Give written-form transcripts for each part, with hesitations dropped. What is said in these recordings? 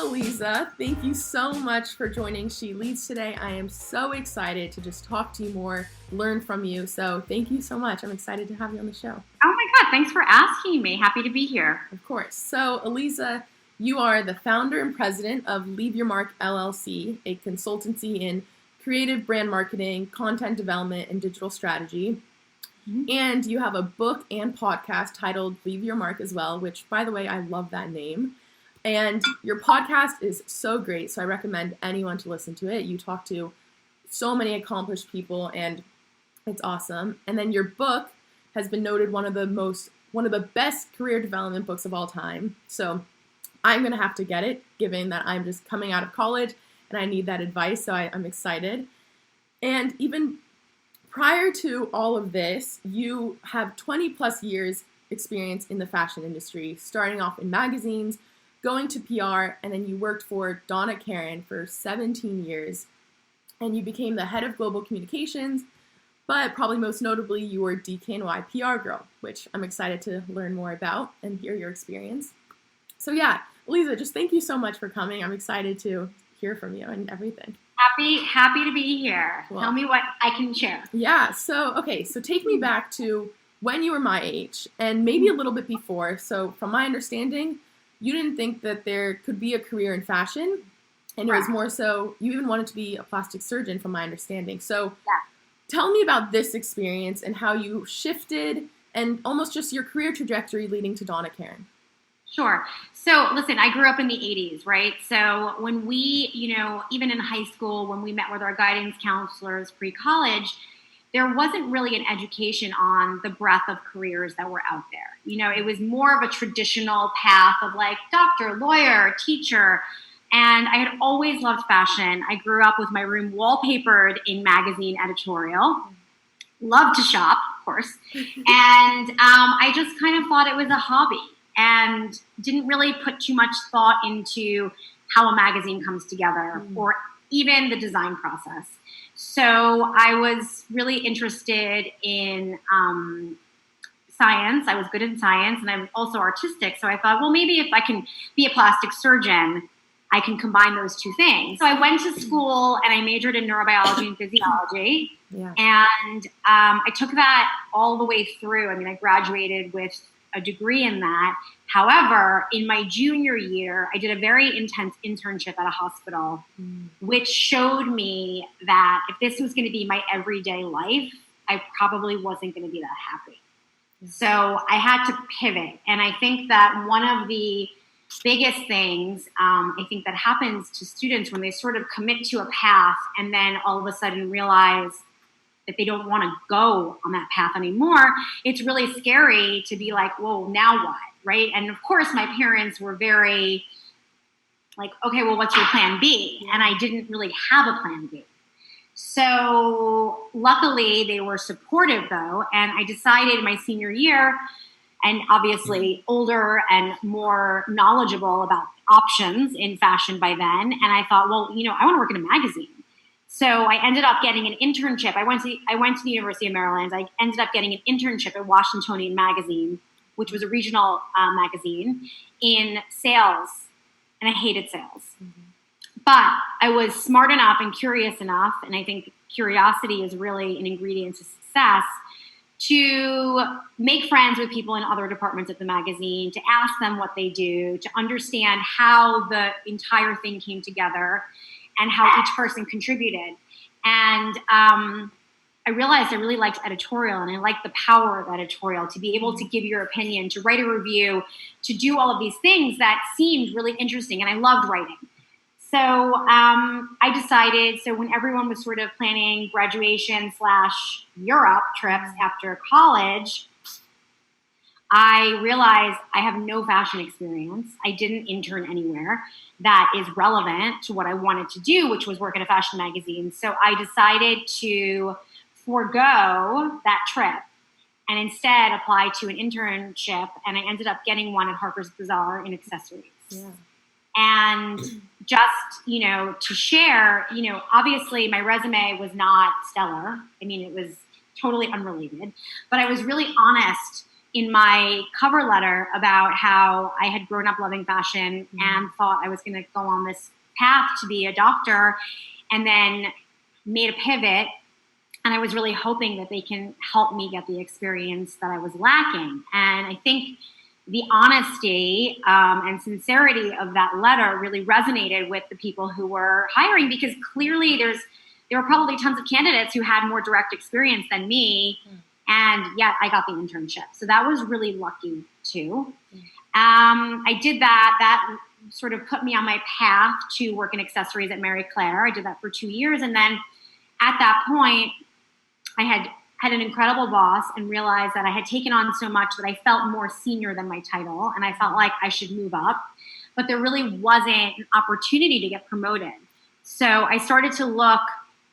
Aliza, thank you so much for joining She Leads today. I am so excited to just talk to you more, learn from you. So thank you so much. I'm excited to have you on the show. Oh my God, thanks for asking me. Happy to be here. Of course. So Aliza, you are the founder and president of Leave Your Mark LLC, a consultancy in creative brand marketing, content development, and digital strategy. Mm-hmm. And you have a book and podcast titled Leave Your Mark as well, which, by the way, I love that name. And your podcast is so great, so I recommend anyone to listen to it. You talk to so many accomplished people, and it's awesome. And then your book has been noted one of the best career development books of all time. So I'm going to have to get it, given that I'm just coming out of college and I need that advice, so I'm excited. And even prior to all of this, you have 20 plus years experience in the fashion industry, starting off in magazines, going to PR, and then you worked for Donna Karan for 17 years, and you became the head of global communications, but probably most notably, you were DKNY PR girl, which I'm excited to learn more about and hear your experience. So yeah, Aliza, just thank you so much for coming. I'm excited to hear from you and everything. Happy to be here. Well, tell me what I can share. Yeah, so take me back to when you were my age, and maybe a little bit before. So from my understanding, you didn't think that there could be a career in fashion, and it was more so you even wanted to be a plastic surgeon, from my understanding. So Tell me about this experience and how you shifted and almost just your career trajectory leading to Donna Karan. Sure. So listen, I grew up in the 80s, right? So when we, even in high school, when we met with our guidance counselors pre-college, there wasn't really an education on the breadth of careers that were out there. It was more of a traditional path of like doctor, lawyer, teacher. And I had always loved fashion. I grew up with my room wallpapered in magazine editorial. Loved to shop, of course. And I just kind of thought it was a hobby and didn't really put too much thought into how a magazine comes together or even the design process. So I was really interested in science. I was good in science, and I was also artistic. So I thought, well, maybe if I can be a plastic surgeon, I can combine those two things. So I went to school and I majored in neurobiology and physiology. Yeah. And I took that all the way through. I mean, I graduated with a degree in that. However, in my junior year, I did a very intense internship at a hospital, which showed me that if this was going to be my everyday life, I probably wasn't going to be that happy. So I had to pivot. And I think that one of the biggest things I think that happens to students when they sort of commit to a path and then all of a sudden realize that they don't want to go on that path anymore, it's really scary to be like, whoa, now what, right? And of course, my parents were very like, okay, well, what's your plan B? And I didn't really have a plan B. So luckily, they were supportive, though, and I decided my senior year, and obviously older and more knowledgeable about options in fashion by then, and I thought, well, I want to work in a magazine. So I ended up getting an internship. I went to the University of Maryland. I ended up getting an internship at Washingtonian Magazine, which was a regional magazine, in sales. And I hated sales. Mm-hmm. But I was smart enough and curious enough, and I think curiosity is really an ingredient to success, to make friends with people in other departments of the magazine, to ask them what they do, to understand how the entire thing came together, and how each person contributed. And I realized I really liked editorial, and I liked the power of editorial, to be able to give your opinion, to write a review, to do all of these things that seemed really interesting, and I loved writing. So I decided, so when everyone was sort of planning graduation / Europe trips after college, I realized I have no fashion experience. I didn't intern anywhere that is relevant to what I wanted to do, which was work at a fashion magazine. So I decided to forego that trip and instead apply to an internship. And I ended up getting one at Harper's Bazaar in accessories. Yeah. And just, to share, obviously my resume was not stellar. I mean, it was totally unrelated, but I was really honest in my cover letter about how I had grown up loving fashion and thought I was going to go on this path to be a doctor, and then made a pivot. And I was really hoping that they can help me get the experience that I was lacking. And I think the honesty and sincerity of that letter really resonated with the people who were hiring, because clearly there were probably tons of candidates who had more direct experience than me. And yet I got the internship. So that was really lucky too. I did that. That sort of put me on my path to work in accessories at Mary Claire. I did that for 2 years. And then at that point, I had an incredible boss and realized that I had taken on so much that I felt more senior than my title. And I felt like I should move up. But there really wasn't an opportunity to get promoted. So I started to look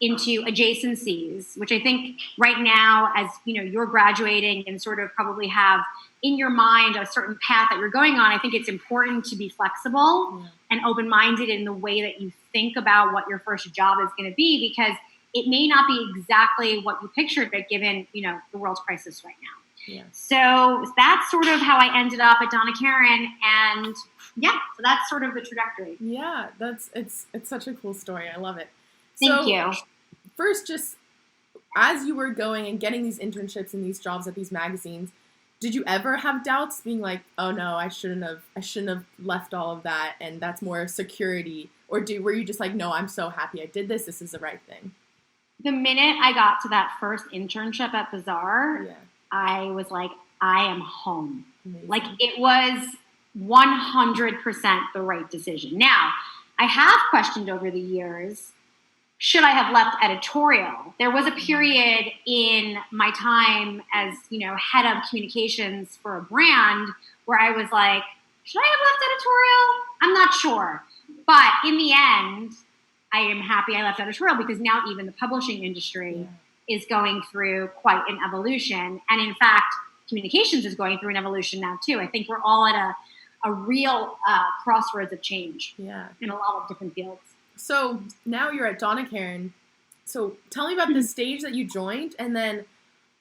into adjacencies, which I think right now, as you know, you're graduating and sort of probably have in your mind a certain path that you're going on. I think it's important to be flexible and open-minded in the way that you think about what your first job is going to be, because it may not be exactly what you pictured, but given, you know, the world's crisis right now. Yeah. So that's sort of how I ended up at Donna Karan, and so that's sort of the trajectory. Yeah, it's such a cool story. I love it. Thank you. First, just as you were going and getting these internships and these jobs at these magazines, did you ever have doubts, being like, "Oh no, I shouldn't have left all of that, and that's more security," or were you just like, "No, I'm so happy I did this. This is the right thing"? The minute I got to that first internship at Bazaar, I was like, I am home. Amazing. Like, it was 100% the right decision. Now, I have questioned over the years, should I have left editorial? There was a period in my time as, you know, head of communications for a brand where I was like, should I have left editorial? I'm not sure. But in the end, I am happy I left editorial, because now even the publishing industry is going through quite an evolution. And in fact, communications is going through an evolution now too. I think we're all at a real crossroads of change in a lot of different fields. So now you're at Donna Karan. So tell me about the stage that you joined, and then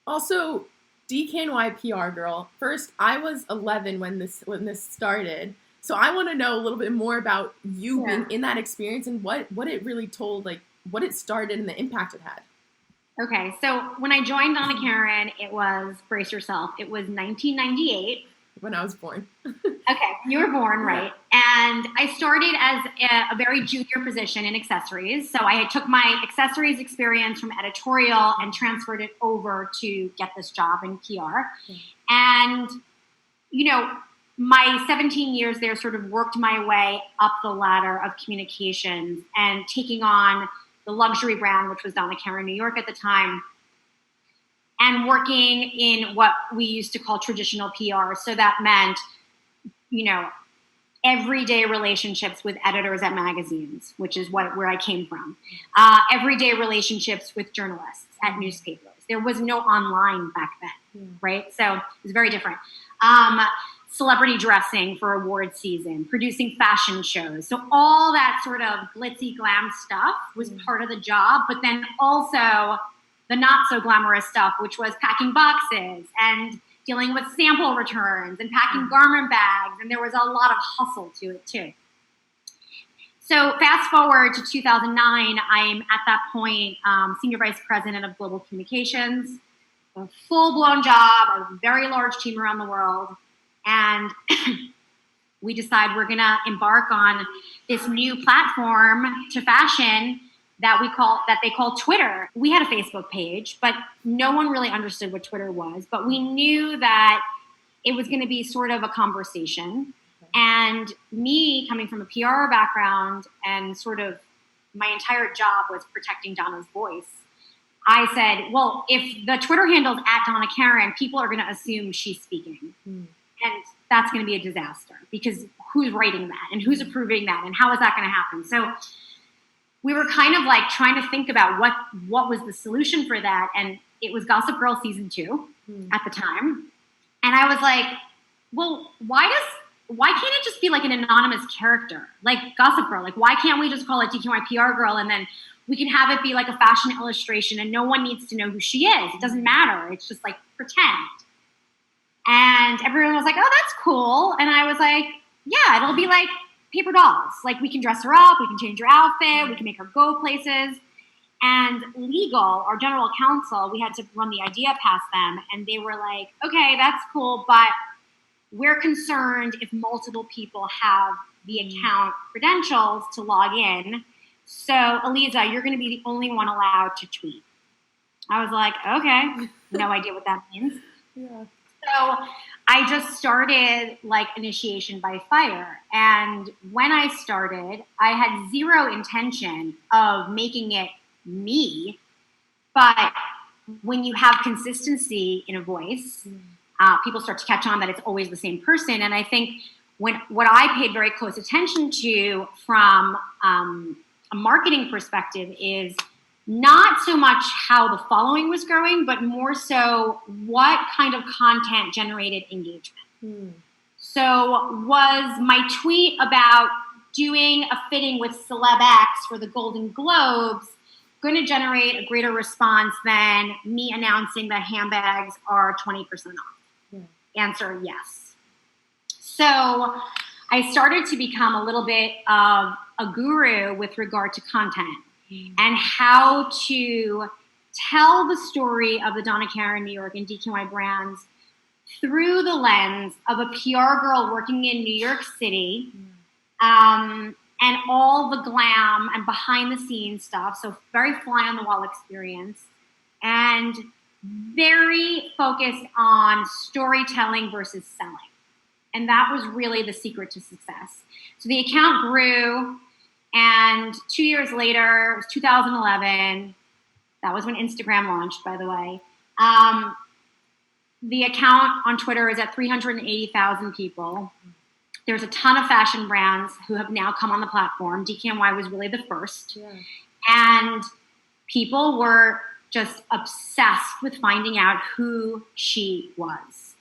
also DKNY PR girl. First, I was 11 when this started. So I want to know a little bit more about you being in that experience and what it really told, like what it started and the impact it had. Okay, so when I joined Donna Karan, it was, brace yourself, it was 1998. When I was born. Okay, you were born, right. And I started as a very junior position in accessories. So I took my accessories experience from editorial and transferred it over to get this job in PR. And, you know, my 17 years there sort of worked my way up the ladder of communications and taking on the luxury brand, which was Donna Karan New York at the time, and working in what we used to call traditional PR. So that meant, you know, everyday relationships with editors at magazines, which is where I came from. Everyday relationships with journalists at newspapers. There was no online back then, right? So it was very different. Celebrity dressing for award season, producing fashion shows. So all that sort of glitzy glam stuff was part of the job, but then also the not so glamorous stuff, which was packing boxes and dealing with sample returns and packing garment bags. And there was a lot of hustle to it too. So fast forward to 2009, I'm at that point senior vice president of global communications, a full-blown job, a very large team around the world. And we decide we're going to embark on this new platform to fashion that they call Twitter. We had a Facebook page, but no one really understood what Twitter was. But we knew that it was going to be sort of a conversation. And me coming from a PR background and sort of my entire job was protecting Donna's voice. I said, well, if the Twitter handle's at Donna Karan, people are going to assume she's speaking. And that's going to be a disaster, because who's writing that and who's approving that and how is that going to happen? So we were kind of like trying to think about what was the solution for that. And it was Gossip Girl season 2 at the time. And I was like, well, why can't it just be like an anonymous character, like Gossip Girl? Like, why can't we just call it DKNY PR girl, and then we can have it be like a fashion illustration and no one needs to know who she is. It doesn't matter. It's just like pretend. And everyone was like, oh, that's cool. And I was like, yeah, it'll be like paper dolls. Like, we can dress her up, we can change her outfit, we can make her go places. And legal, our general counsel, we had to run the idea past them. And they were like, okay, that's cool, but we're concerned if multiple people have the account credentials to log in. So, Aliza, you're going to be the only one allowed to tweet. I was like, okay, no idea what that means. Yeah. So I just started like initiation by fire. And when I started, I had zero intention of making it me. But when you have consistency in a voice, people start to catch on that it's always the same person. And I think what I paid very close attention to from a marketing perspective is not so much how the following was growing, but more so what kind of content generated engagement. So was my tweet about doing a fitting with Celeb X for the Golden Globes going to generate a greater response than me announcing that handbags are 20% off? Answer, yes. So I started to become a little bit of a guru with regard to content and how to tell the story of the Donna Karan New York and DKNY brands through the lens of a PR girl working in New York City, and all the glam and behind the scenes stuff. So very fly on the wall experience, and very focused on storytelling versus selling. And that was really the secret to success. So the account grew, and 2 years later, it was 2011. That was when Instagram launched, by the way. The account on Twitter is at 380,000 people. There's a ton of fashion brands who have now come on the platform. DKNY was really the first. And people were just obsessed with finding out who she was.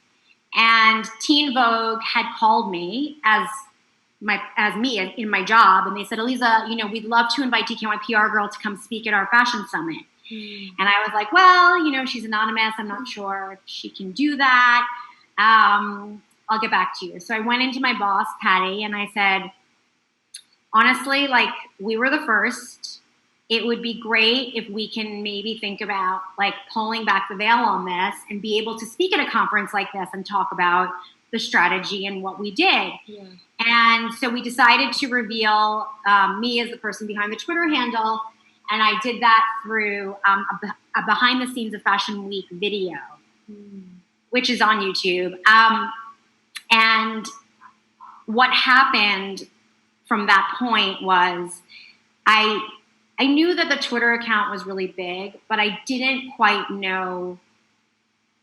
And Teen Vogue had called me as me in my job, and they said, Aliza, we'd love to invite DKNY PR girl to come speak at our fashion summit. And I was like, well, she's anonymous. I'm not sure if she can do that. I'll get back to you. So I went into my boss, Patty, and I said, honestly, like, we were the first. It would be great if we can maybe think about like pulling back the veil on this and be able to speak at a conference like this and talk about the strategy and what we did. And so we decided to reveal me as the person behind the Twitter handle. And I did that through a behind the scenes of Fashion Week video, which is on YouTube. And what happened from that point was I knew that the Twitter account was really big, but I didn't quite know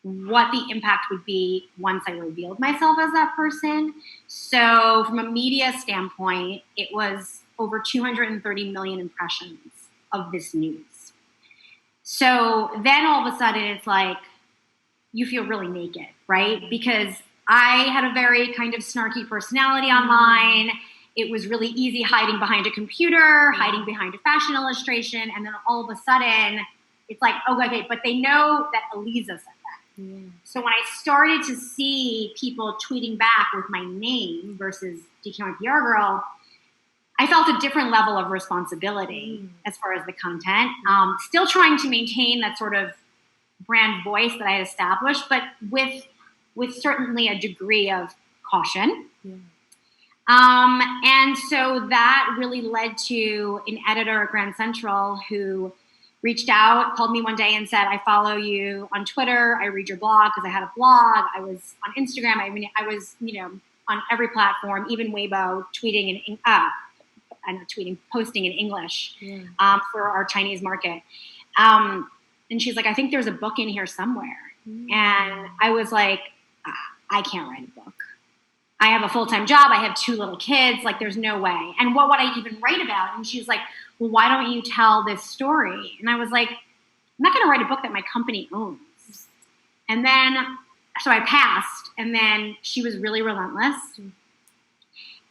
what the impact would be once I revealed myself as that person. So from a media standpoint, it was over 230 million impressions of this news. So then all of a sudden it's like, you feel really naked, right? Because I had a very kind of snarky personality online. It was really easy hiding behind a computer, hiding behind a fashion illustration. And then all of a sudden it's like, oh, okay, but they know that Aliza said that. So when I started to see people tweeting back with my name versus DKNY PR girl, I felt a different level of responsibility as far as the content. Still trying to maintain that sort of brand voice that I had established, but with certainly a degree of caution. And so that really led to an editor at Grand Central who reached out, called me one day and said, I follow you on Twitter. I read your blog because I had a blog. I was on Instagram. I was, on every platform, even Weibo, tweeting posting in English for our Chinese market. And she's like, I think there's a book in here somewhere. And I was like, I can't write a book. I have a full-time job. I have 2 little kids. Like, there's no way. And what would I even write about? And she's like, well, why don't you tell this story? And I was like, I'm not going to write a book that my company owns. And then, so I passed. And then she was really relentless.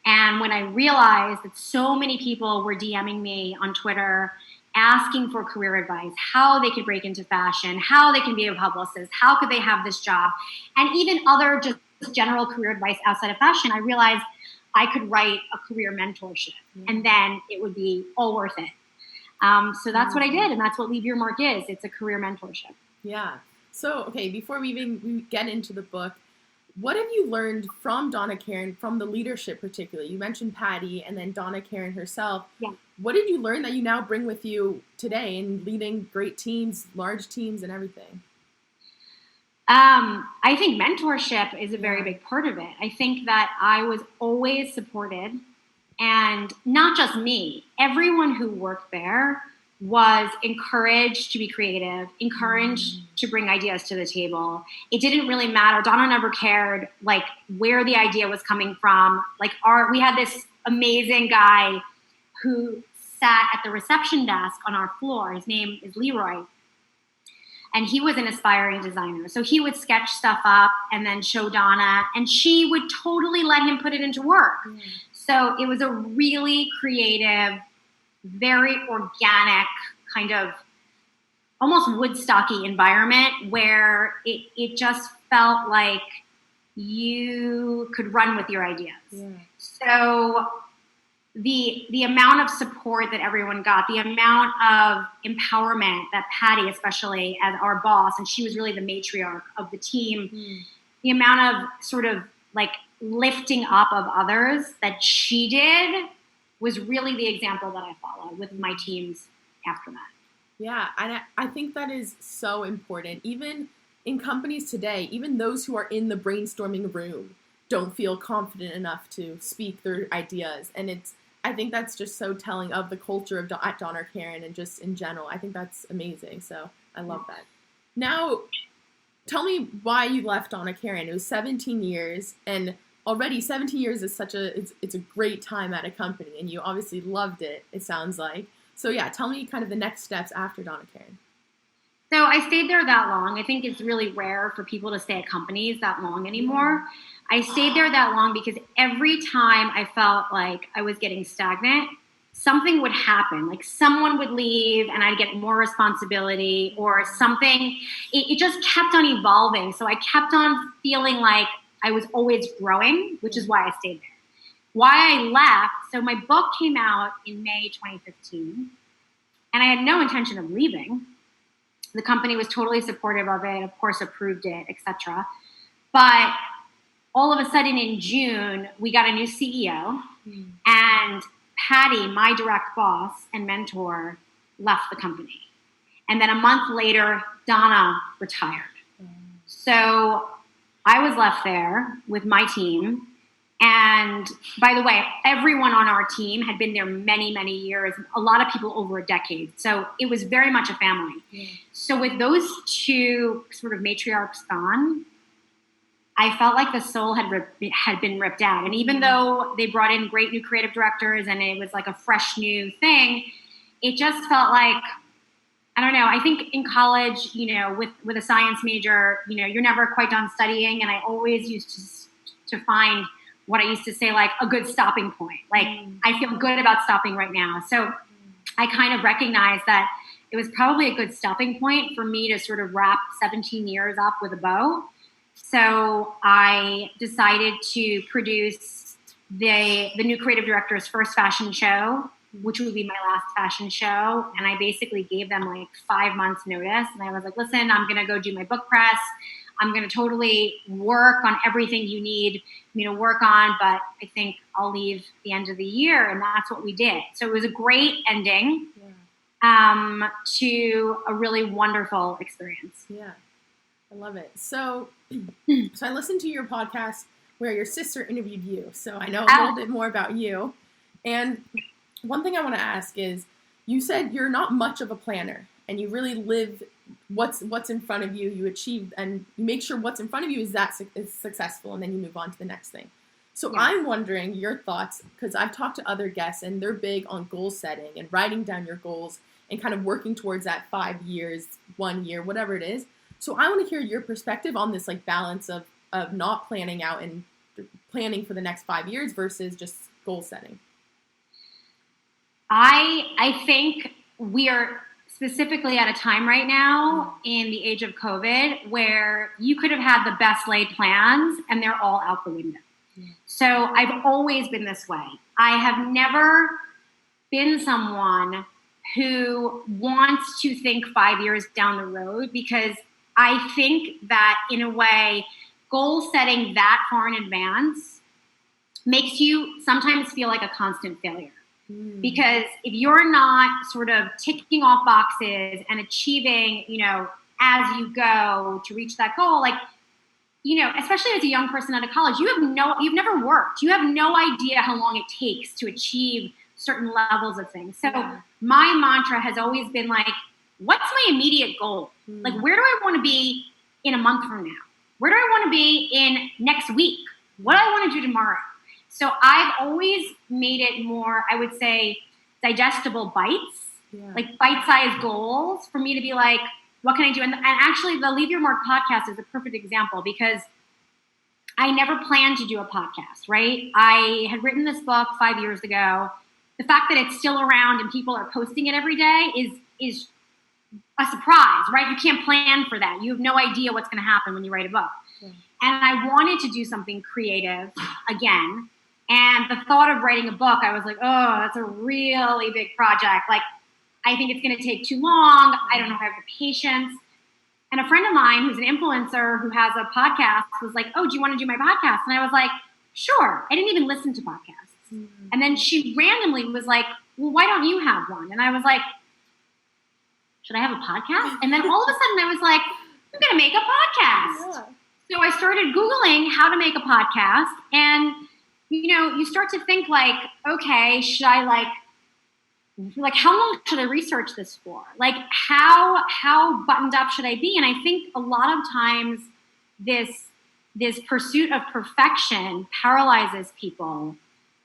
And when I realized that so many people were DMing me on Twitter asking for career advice, how they could break into fashion, how they can be a publicist, how could they have this job, and even other just general career advice outside of fashion, I realized I could write a career mentorship, and then it would be all worth it. So that's what I did, and that's what Leave Your Mark is. It's a career mentorship. Yeah. So, okay, before we get into the book, what have you learned from Donna Karan, from the leadership particularly? You mentioned Patty and then Donna Karan herself. Yeah. What did you learn that you now bring with you today in leading great teams, large teams, and everything? I think mentorship is a very big part of it. I think that I was always supported, and not just me. Everyone who worked there was encouraged to be creative, encouraged to bring ideas to the table. It didn't really matter. Donna never cared like where the idea was coming from. Like we had this amazing guy who sat at the reception desk on our floor. His name is Leroy. And he was an aspiring designer. So he would sketch stuff up and then show Donna, and she would totally let him put it into work. So it was a really creative, very organic, kind of almost Woodstocky environment where it just felt like you could run with your ideas. So the amount of support that everyone got, the amount of empowerment that Patty, especially as our boss, and she was really the matriarch of the team, the amount of sort of like lifting up of others that she did was really the example that I followed with my teams after that. Yeah, and I think that is so important. Even in companies today, even those who are in the brainstorming room don't feel confident enough to speak their ideas. And I think that's just so telling of the culture of at Donna Karan and just in general. I think that's amazing. So I love that. Now, tell me why you left Donna Karan. It was 17 years, and already 17 years is it's a great time at a company, and you obviously loved it, it sounds like. So yeah, tell me kind of the next steps after Donna Karan. So I stayed there that long. I think it's really rare for people to stay at companies that long anymore. I stayed there that long because every time I felt like I was getting stagnant, something would happen. Like someone would leave and I'd get more responsibility or something. It just kept on evolving. So I kept on feeling like I was always growing, which is why I stayed there. Why I left, so my book came out in May 2015, and I had no intention of leaving. The company was totally supportive of it, of course approved it, etc. But all of a sudden in June, we got a new CEO, and Patty, my direct boss and mentor, left the company. And then a month later, Donna retired. So I was left there with my team. And by the way, everyone on our team had been there many, many years, a lot of people over a decade. So it was very much a family. So with those two sort of matriarchs gone, I felt like the soul had been ripped out. And even though they brought in great new creative directors and it was like a fresh new thing, it just felt like, I don't know, I think in college, with a science major, you're never quite done studying. And I always used to find what I used to say, like a good stopping point. Like I feel good about stopping right now. So I kind of recognized that it was probably a good stopping point for me to sort of wrap 17 years up with a bow. So I decided to produce the new creative director's first fashion show, which would be my last fashion show. And I basically gave them like 5 months notice. And I was like, listen, I'm going to go do my book press. I'm going to totally work on everything you need me to work on, but I think I'll leave the end of the year. And that's what we did. So it was a great ending to a really wonderful experience. Yeah, I love it. So I listened to your podcast where your sister interviewed you. So I know a little bit more about you. And one thing I want to ask is, you said you're not much of a planner and you really live what's in front of you, you achieve, and you make sure what's in front of you is successful, and then you move on to the next thing. So I'm wondering your thoughts, because I've talked to other guests and they're big on goal setting and writing down your goals and kind of working towards that 5 years, 1 year, whatever it is. So I want to hear your perspective on this like balance of not planning out and planning for the next 5 years versus just goal setting. I think we are specifically at a time right now in the age of COVID where you could have had the best laid plans and they're all out the window. So I've always been this way. I have never been someone who wants to think 5 years down the road, because I think that in a way, goal setting that far in advance makes you sometimes feel like a constant failure. Because if you're not sort of ticking off boxes and achieving, as you go to reach that goal, like, especially as a young person out of college, you've never worked. You have no idea how long it takes to achieve certain levels of things. So my mantra has always been like, what's my immediate goal? Like, where do I want to be in a month from now? Where do I want to be in next week? What do I want to do tomorrow? So I've always made it more, I would say, digestible bites, like bite-sized goals for me to be like, what can I do? And actually, the Leave Your Mark podcast is a perfect example, because I never planned to do a podcast, right? I had written this book 5 years ago. The fact that it's still around and people are posting it every day is a surprise, right? You can't plan for that. You have no idea what's going to happen when you write a book. And I wanted to do something creative again. And the thought of writing a book, I was like, oh, that's a really big project. Like, I think it's going to take too long. I don't know if I have the patience. And a friend of mine who's an influencer who has a podcast was like, oh, do you want to do my podcast? And I was like, sure. I didn't even listen to podcasts. And then she randomly was like, well, why don't you have one? And I was like, should I have a podcast? And then all of a sudden I was like, I'm going to make a podcast. So I started Googling how to make a podcast. And you start to think like, okay, should I like how long should I research this for? Like how buttoned up should I be? And I think a lot of times this pursuit of perfection paralyzes people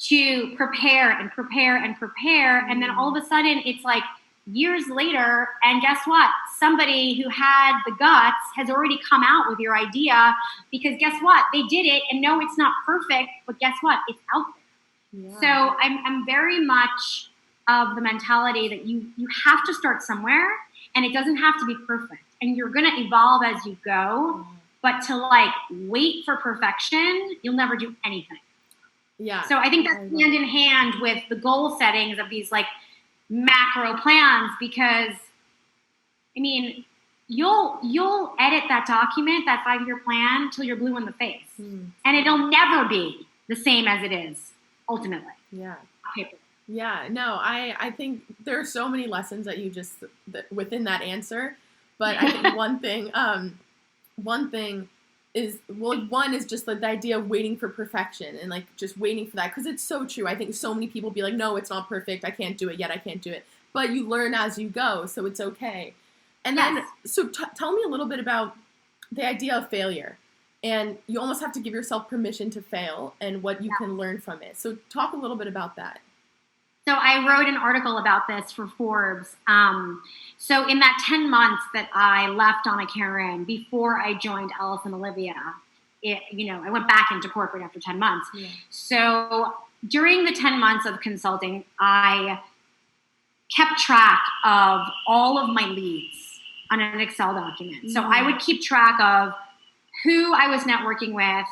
to prepare and prepare and prepare. And then all of a sudden it's like years later, and guess what? Somebody who had the guts has already come out with your idea, because guess what? They did it, and no, it's not perfect, but guess what? It's out there. So I'm very much of the mentality that you have to start somewhere, and it doesn't have to be perfect, and you're going to evolve as you go. But to like wait for perfection, you'll never do anything. So I think that's hand in hand with the goal settings of these like macro plans, because I mean, you'll edit that document, that 5-year plan, till you're blue in the face, and it'll never be the same as it is ultimately. I think there are so many lessons that you just within that answer, but I think one thing is, well, one is just like the idea of waiting for perfection and like just waiting for that, because it's so true. I think so many people be like, no, it's not perfect, I can't do it yet, I can't do it. But you learn as you go, so it's okay. And then, so tell me a little bit about the idea of failure. And you almost have to give yourself permission to fail and what you can learn from it. So talk a little bit about that. So I wrote an article about this for Forbes. So in that 10 months that I left Anna Karen before I joined Alice and Olivia, I went back into corporate after 10 months. So during the 10 months of consulting, I kept track of all of my leads on an Excel document. So I would keep track of who I was networking with,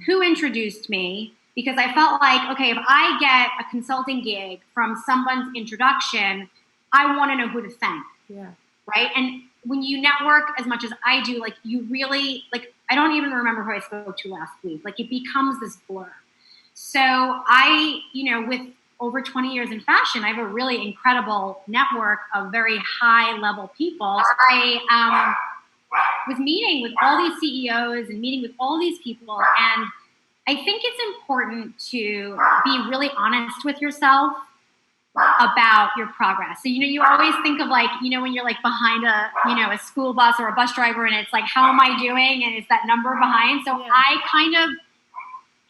who introduced me, because I felt like, okay, if I get a consulting gig from someone's introduction, I want to know who to thank. Right? And when you network as much as I do, like you really, like, I don't even remember who I spoke to last week. Like it becomes this blur. So I, with over 20 years in fashion, I have a really incredible network of very high level people. I was meeting with all these CEOs and meeting with all these people. And I think it's important to be really honest with yourself about your progress. So, you always think of like, when you're like behind a school bus or a bus driver and it's like, how am I doing? And it's that number behind. So I kind of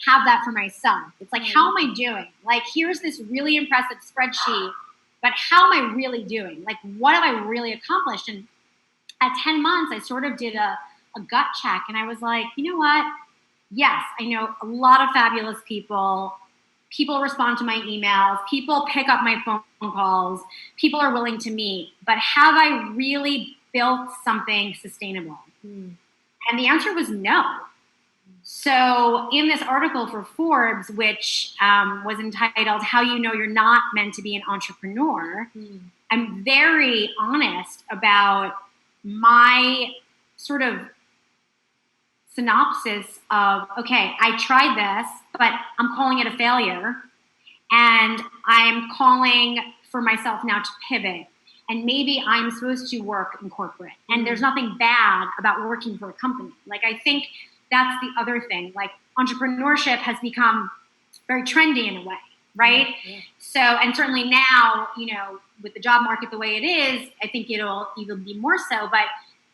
have that for myself. It's like, how am I doing? Like, here's this really impressive spreadsheet, but how am I really doing? Like, what have I really accomplished? And at 10 months, I sort of did a gut check and I was like, you know what? Yes, I know a lot of fabulous people. people respond to my emails, people pick up my phone calls, people are willing to meet, but have I really built something sustainable? And the answer was no. So in this article for Forbes, which was entitled How You Know You're Not Meant to Be an Entrepreneur, I'm very honest about my sort of synopsis of, okay, I tried this, but I'm calling it a failure. And I'm calling for myself now to pivot. And maybe I'm supposed to work in corporate. And there's nothing bad about working for a company. Like, I think that's the other thing. Like, entrepreneurship has become very trendy in a way, right? Yeah. So, and certainly now, you know, with the job market the way it is, I think it'll even be more so. But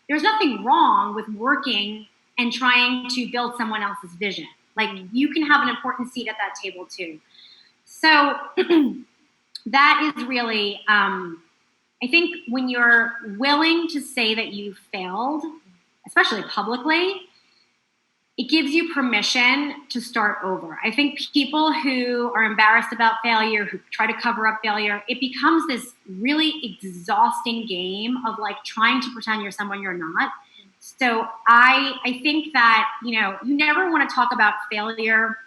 there's nothing wrong with working and trying to build someone else's vision. Like, you can have an important seat at that table too. So that is really, I think when you're willing to say that you failed, especially publicly, it gives you permission to start over. I think people who are embarrassed about failure, who try to cover up failure, it becomes this really exhausting game of like trying to pretend you're someone you're not. So I think that, you know, you never want to talk about failure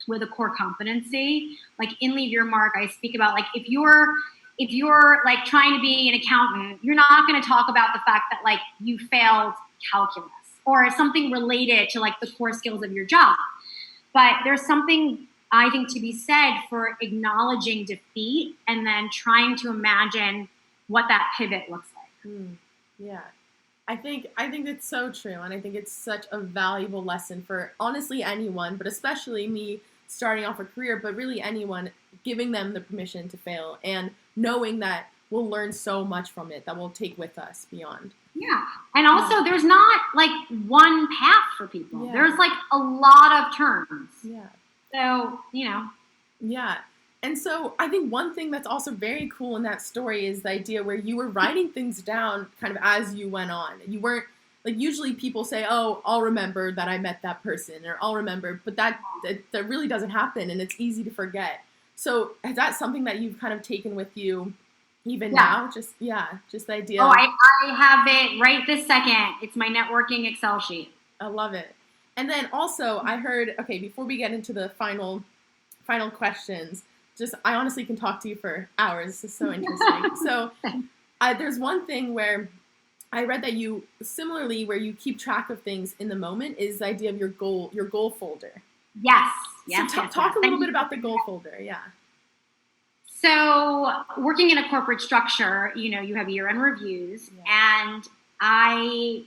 with a core competency. Like in Leave Your Mark, I speak about like if you're like trying to be an accountant, you're not going to talk about the fact that like you failed calculus or something related to like the core skills of your job. But there's something I think to be said for acknowledging defeat and then trying to imagine what that pivot looks like. Yeah. I think it's so true, and I think it's such a valuable lesson for honestly anyone, but especially me starting off a career, but really anyone, giving them the permission to fail and knowing that we'll learn so much from it that we'll take with us beyond. Yeah, and also there's not like one path for people. Yeah. There's like a lot of turns. Yeah. So, you know. Yeah. And so I think one thing that's also very cool in that story is the idea where you were writing things down kind of as you went on. You weren't, like usually people say, oh, I'll remember that I met that person or I'll remember, but that really doesn't happen and it's easy to forget. So is that something that you've kind of taken with you even now? Just the idea. Oh, I have it right this second. It's my networking Excel sheet. I love it. And then also I heard, okay, before we get into the final questions, I honestly can talk to you for hours. This is so interesting. So there's one thing where I read that you, similarly, where you keep track of things in the moment is the idea of your goal folder. Yes. So talk a little bit about the goal folder. Yeah. So working in a corporate structure, you know, you have year-end reviews, and I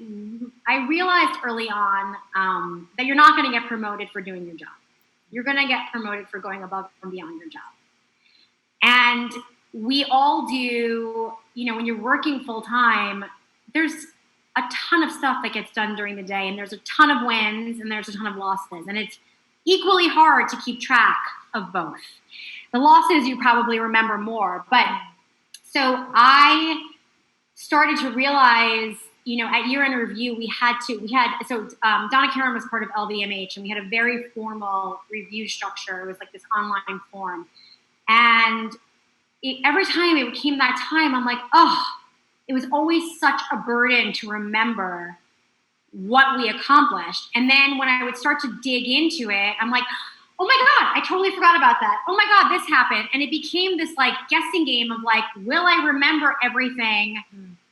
realized early on that you're not going to get promoted for doing your job. You're going to get promoted for going above and beyond your job. And we all do, you know, when you're working full time, there's a ton of stuff that gets done during the day, and there's a ton of wins and there's a ton of losses. And it's equally hard to keep track of both. The losses you probably remember more. But so I started to realize, you know, at year-end review, Donna Karen was part of LVMH, and we had a very formal review structure. It was like this online form. And every time it came that time, I'm like, oh, it was always such a burden to remember what we accomplished. And then when I would start to dig into it, I'm like, oh my God, I totally forgot about that. Oh my God, this happened. And it became this like guessing game of like, will I remember everything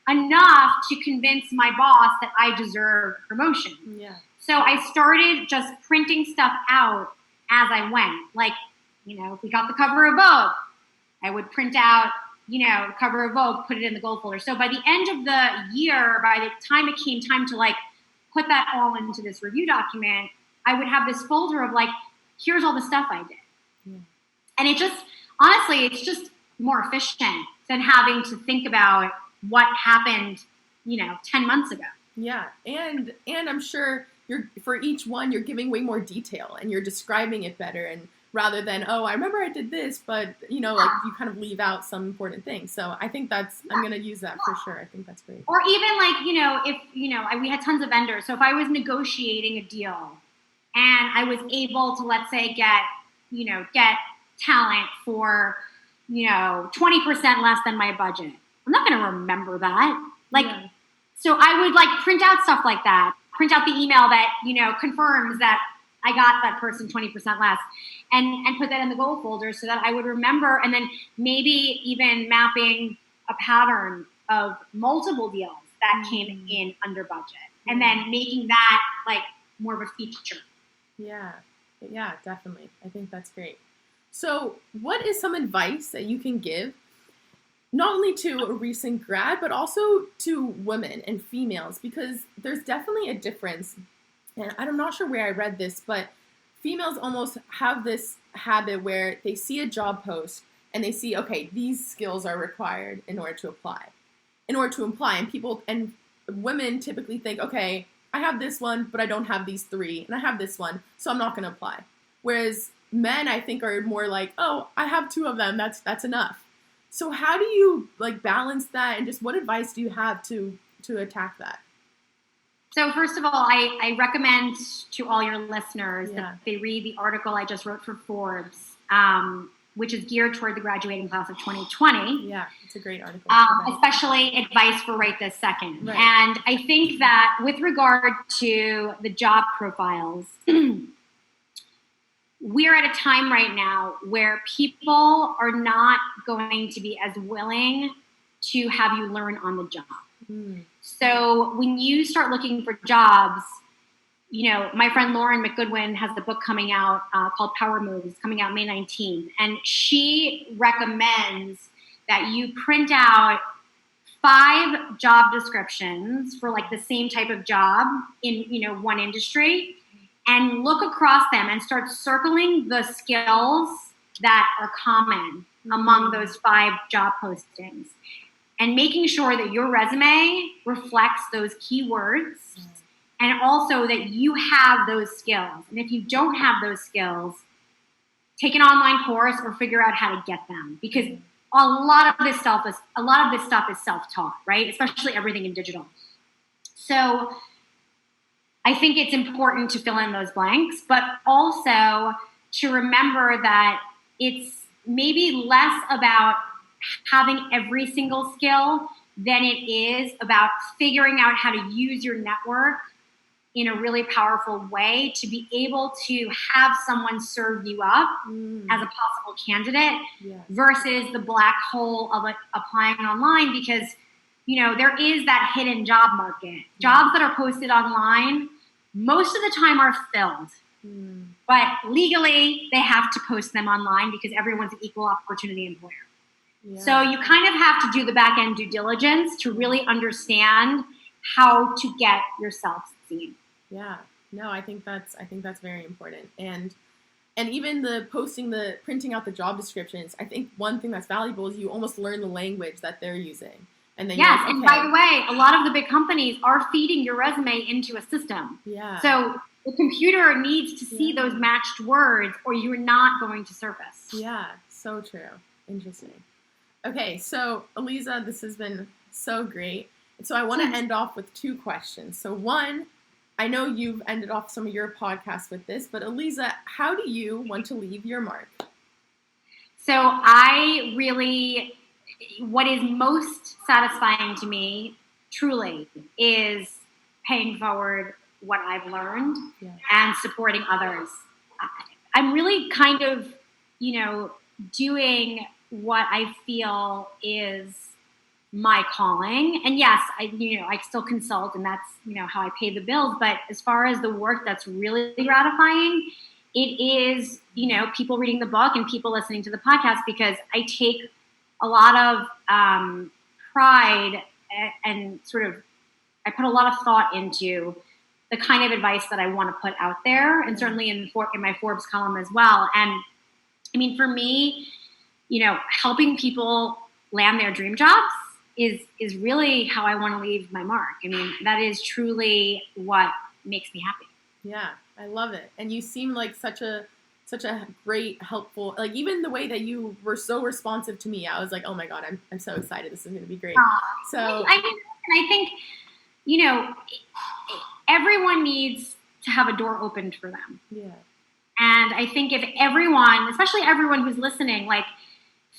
enough to convince my boss that I deserve promotion? Yeah. So I started just printing stuff out as I went. Like, you know, if we got the cover of Vogue, I would print out, you know, the cover of Vogue, put it in the goal folder. So by the end of the year, by the time it came time to like put that all into this review document, I would have this folder of like, here's all the stuff I did. Yeah. And it just, honestly, it's just more efficient than having to think about what happened, you know, 10 months ago. Yeah. And I'm sure for each one, you're giving way more detail and you're describing it better. And rather than, oh, I remember I did this, but, you know, like you kind of leave out some important things. So I think I'm going to use that for sure. I think that's great. Or even like, you know, if, you know, we had tons of vendors. So if I was negotiating a deal and I was able to, let's say, get talent for, 20% less than my budget. I'm not going to remember that. So I would print out stuff like that, print out the email that, confirms that I got that person 20% less and put that in the goal folder so that I would remember, and then maybe even mapping a pattern of multiple deals that came in under budget and then making that more of a feature. Yeah, definitely. I think that's great. So what is some advice that you can give not only to a recent grad, but also to women and females? Because there's definitely a difference. And I'm not sure where I read this, but females almost have this habit where they see a job post and they see, okay, these skills are required in order to apply. And women typically think, okay, I have this one, but I don't have these three, and I have this one, so I'm not going to apply. Whereas men, I think, are more like, oh, I have two of them, that's enough. So how do you balance that, and just what advice do you have to attack that? So first of all, I recommend to all your listeners that they read the article I just wrote for Forbes, which is geared toward the graduating class of 2020. Yeah, it's a great article. Especially advice for right this second. Right. And I think that with regard to the job profiles, we're at a time right now where people are not going to be as willing to have you learn on the job. So when you start looking for jobs, my friend Lauren McGoodwin has a book coming out called Power Moves, coming out May 19th. And she recommends that you print out 5 job descriptions for the same type of job in, one industry, and look across them and start circling the skills that are common among those 5 job postings, and making sure that your resume reflects those keywords and also that you have those skills. And if you don't have those skills, take an online course or figure out how to get them, because a lot of this stuff is self-taught, right? Especially everything in digital. So I think it's important to fill in those blanks, but also to remember that it's maybe less about having every single skill than it is about figuring out how to use your network in a really powerful way to be able to have someone serve you up as a possible candidate versus the black hole of applying online, because, there is that hidden job market. Jobs that are posted online most of the time are filled, but legally they have to post them online because everyone's an equal opportunity employer. So you kind of have to do the back end due diligence to really understand how to get yourself seen. Yeah, no, I think that's very important. And even printing out the job descriptions, I think one thing that's valuable is you almost learn the language that they're using. And then and by the way, a lot of the big companies are feeding your resume into a system. Yeah. So the computer needs to see those matched words, or you're not going to surface. Yeah, so true. Interesting. Okay, so Aliza, this has been so great. So I want to end off with 2 questions. So one, I know you've ended off some of your podcasts with this, but Aliza, how do you want to leave your mark? So what is most satisfying to me, truly, is paying forward what I've learned and supporting others. I'm really kind of, doing what I feel is my calling. And yes, I still consult, and that's, how I pay the bills. But as far as the work that's really gratifying, it is, people reading the book and people listening to the podcast, because I take a lot of pride and I put a lot of thought into the kind of advice that I want to put out there, and certainly in my Forbes column as well. And I mean, for me, helping people land their dream jobs is really how I want to leave my mark. I mean, that is truly what makes me happy. Yeah, I love it. And you seem like such a great, helpful, even the way that you were so responsive to me, I was like, oh my God, I'm so excited. This is going to be great. So I think, everyone needs to have a door opened for them. Yeah. And I think if everyone, especially everyone who's listening, like,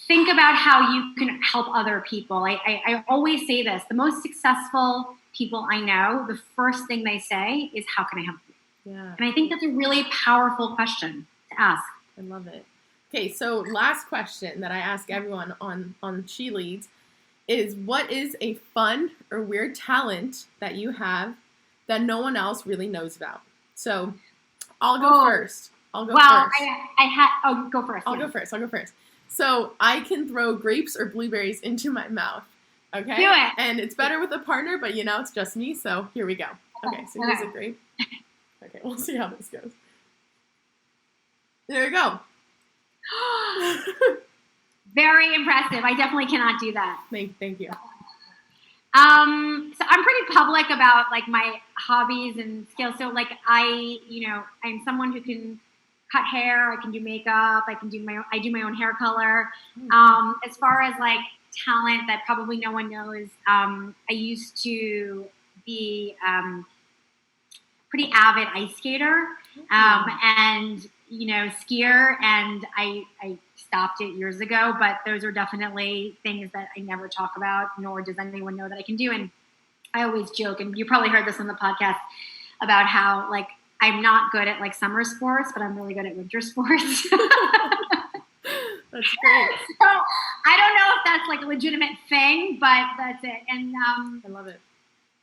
think about how you can help other people. I always say this, the most successful people I know, the first thing they say is, how can I help you? Yeah. And I think that's a really powerful question to ask. I love it. Okay, so last question that I ask everyone on She Leads is, what is a fun or weird talent that you have that no one else really knows about? So I'll go first. I'll go first. Go first. I'll go first. So I can throw grapes or blueberries into my mouth. Okay? Do it. And it's better with a partner, but it's just me, so here we go. Okay, so here's a grape. Okay, we'll see how this goes. There you go. Very impressive. I definitely cannot do that. Thank you. So I'm pretty public about like my hobbies and skills. So like I'm someone who can cut hair. I can do makeup. I do my own hair color. As far as like talent that probably no one knows, I used to be pretty avid ice skater and skier, and I stopped it years ago, but those are definitely things that I never talk about, nor does anyone know that I can do. And I always joke, and you probably heard this on the podcast, about how like I'm not good at like summer sports, but I'm really good at winter sports. That's great. So I don't know if that's like a legitimate thing, but that's it. And I love it.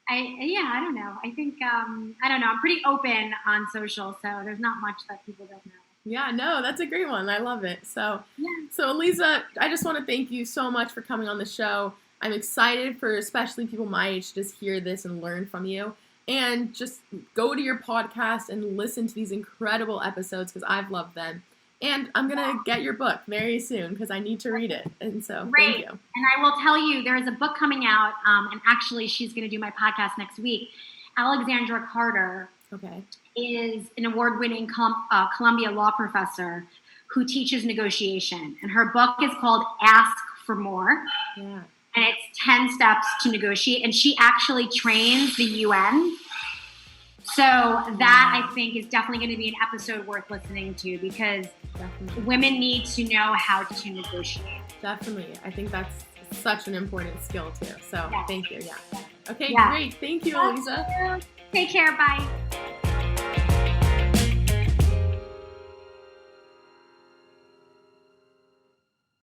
I don't know. I think I don't know. I'm pretty open on social, so there's not much that people don't know. Yeah, no, that's a great one. I love it. So, yeah. So Aliza, I just want to thank you so much for coming on the show. I'm excited for especially people my age to just hear this and learn from you. And just go to your podcast and listen to these incredible episodes because I've loved them. And I'm going to get your book very soon because I need to read it. And so Great. Thank you. And I will tell you, there's a book coming out, and actually she's going to do my podcast next week. Alexandra Carter is an award-winning Columbia law professor who teaches negotiation. And her book is called Ask for More. Yeah. And it's 10 steps to negotiate. And she actually trains the UN. So that, I think, is definitely going to be an episode worth listening to because women need to know how to negotiate. Definitely. I think that's such an important skill, too. So Thank you. Yeah. Okay, Yeah. Great. Thank you, Aliza. Take care. Bye.